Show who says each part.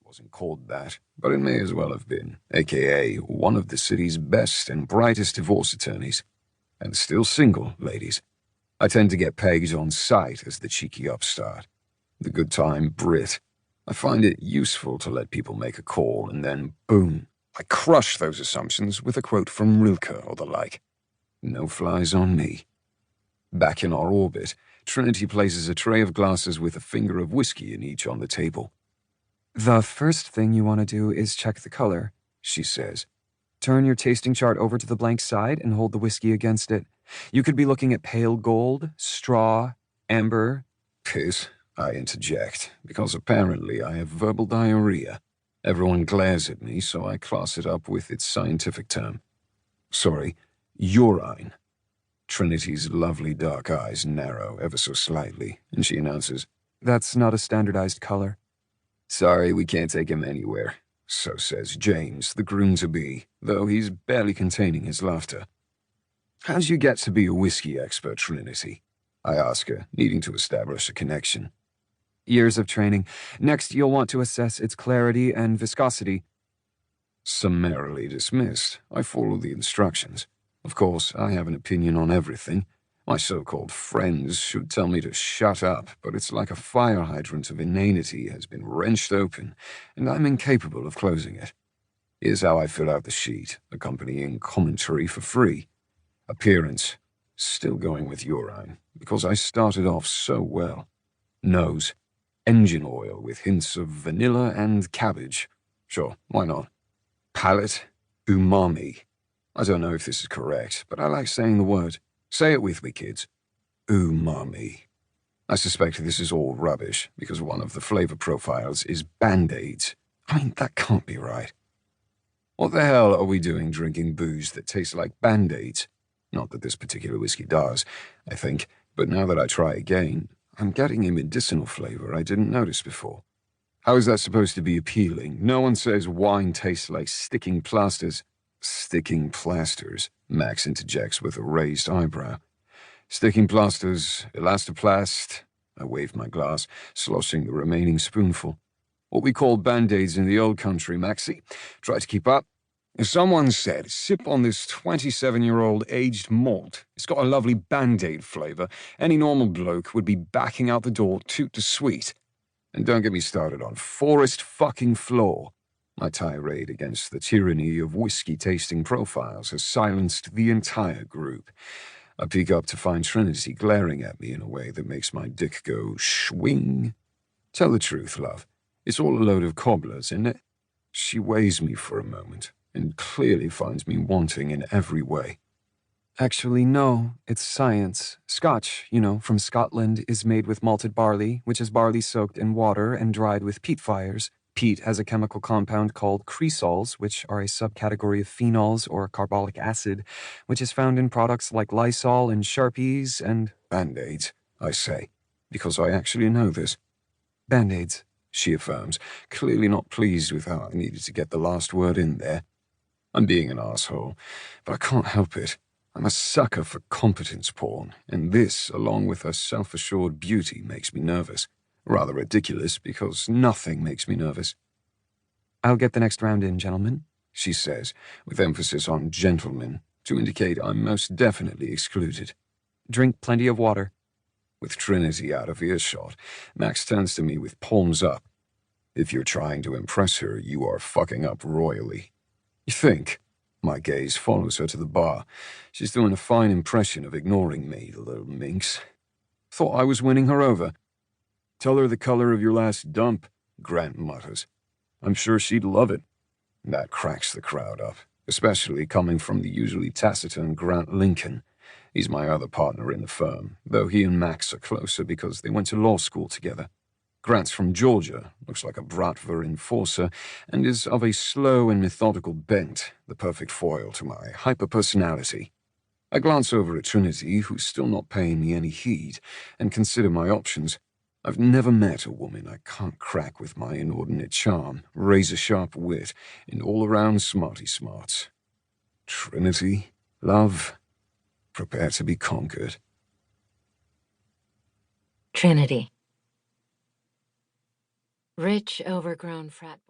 Speaker 1: wasn't called that, but it may as well have been, aka one of the city's best and brightest divorce attorneys. And still single, ladies. I tend to get pegged on sight as the cheeky upstart, the good-time Brit. I find it useful to let people make a call and then, boom, I crush those assumptions with a quote from Rilke or the like. No flies on me. Back in our orbit, Trinity places a tray of glasses with a finger of whiskey in each on the table.
Speaker 2: "The first thing you want to do is check the color," she says. "Turn your tasting chart over to the blank side and hold the whiskey against it. You could be looking at pale gold, straw, amber."
Speaker 1: "Piss," I interject, because apparently I have verbal diarrhea. Everyone glares at me, so I class it up with its scientific term. Sorry, urine. Trinity's lovely dark eyes narrow ever so slightly, and she announces,
Speaker 2: "That's not a standardized color."
Speaker 1: "Sorry, we can't take him anywhere." So says James, the groom-to-be, though he's barely containing his laughter. "How'd you get to be a whiskey expert, Trinity?" I ask her, needing to establish a connection.
Speaker 2: "Years of training. Next, you'll want to assess its clarity and viscosity."
Speaker 1: Summarily dismissed, I follow the instructions. Of course, I have an opinion on everything. My so-called friends should tell me to shut up, but it's like a fire hydrant of inanity has been wrenched open, and I'm incapable of closing it. Here's how I fill out the sheet, accompanying commentary for free. Appearance, still going with urine, because I started off so well. Nose, engine oil with hints of vanilla and cabbage. Sure, why not? Palate, umami. I don't know if this is correct, but I like saying the word. Say it with me, kids. Umami. I suspect this is all rubbish, because one of the flavor profiles is Band-Aids. I mean, that can't be right. What the hell are we doing drinking booze that tastes like Band-Aids? Not that this particular whiskey does, I think, but now that I try again, I'm getting a medicinal flavor I didn't notice before. How is that supposed to be appealing? No one says wine tastes like sticking plasters. Sticking plasters, Max interjects with a raised eyebrow. Sticking plasters, elastoplast. I waved my glass, sloshing the remaining spoonful. What we call Band-Aids in the old country, Maxie. Try to keep up. As someone said, sip on this 27-year-old aged malt. It's got a lovely Band-Aid flavor. Any normal bloke would be backing out the door toot to sweet. And don't get me started on Forest fucking Floor. My tirade against the tyranny of whiskey-tasting profiles has silenced the entire group. I peek up to find Trinity glaring at me in a way that makes my dick go swing. Tell the truth, love. It's all a load of cobblers, isn't it? She weighs me for a moment, and clearly finds me wanting in every way.
Speaker 2: "Actually, no, it's science. Scotch, from Scotland, is made with malted barley, which is barley soaked in water and dried with peat fires. Peat has a chemical compound called cresols, which are a subcategory of phenols or carbolic acid, which is found in products like Lysol and Sharpies and—"
Speaker 1: Band-Aids, I say, because I actually know this.
Speaker 2: "Band-Aids,"
Speaker 1: she affirms, clearly not pleased with how I needed to get the last word in there. I'm being an asshole, but I can't help it. I'm a sucker for competence porn, and this, along with her self-assured beauty, makes me nervous. Rather ridiculous, because nothing makes me nervous.
Speaker 2: "I'll get the next round in, gentlemen,"
Speaker 1: she says, with emphasis on gentlemen, to indicate I'm most definitely excluded.
Speaker 2: "Drink plenty of water."
Speaker 1: With Trinity out of earshot, Max turns to me with palms up. If you're trying to impress her, you are fucking up royally. You think? My gaze follows her to the bar. She's doing a fine impression of ignoring me, the little minx. Thought I was winning her over. Tell her the color of your last dump, Grant mutters. I'm sure she'd love it. That cracks the crowd up, especially coming from the usually taciturn Grant Lincoln. He's my other partner in the firm, though he and Max are closer because they went to law school together. Grant's from Georgia, looks like a Bratva enforcer, and is of a slow and methodical bent, the perfect foil to my hyper-personality. I glance over at Trinity, who's still not paying me any heed, and consider my options. I've never met a woman I can't crack with my inordinate charm, razor-sharp wit, and all-around smarty-smarts. Trinity, love, prepare to be conquered.
Speaker 3: Trinity. Rich, overgrown frat boy.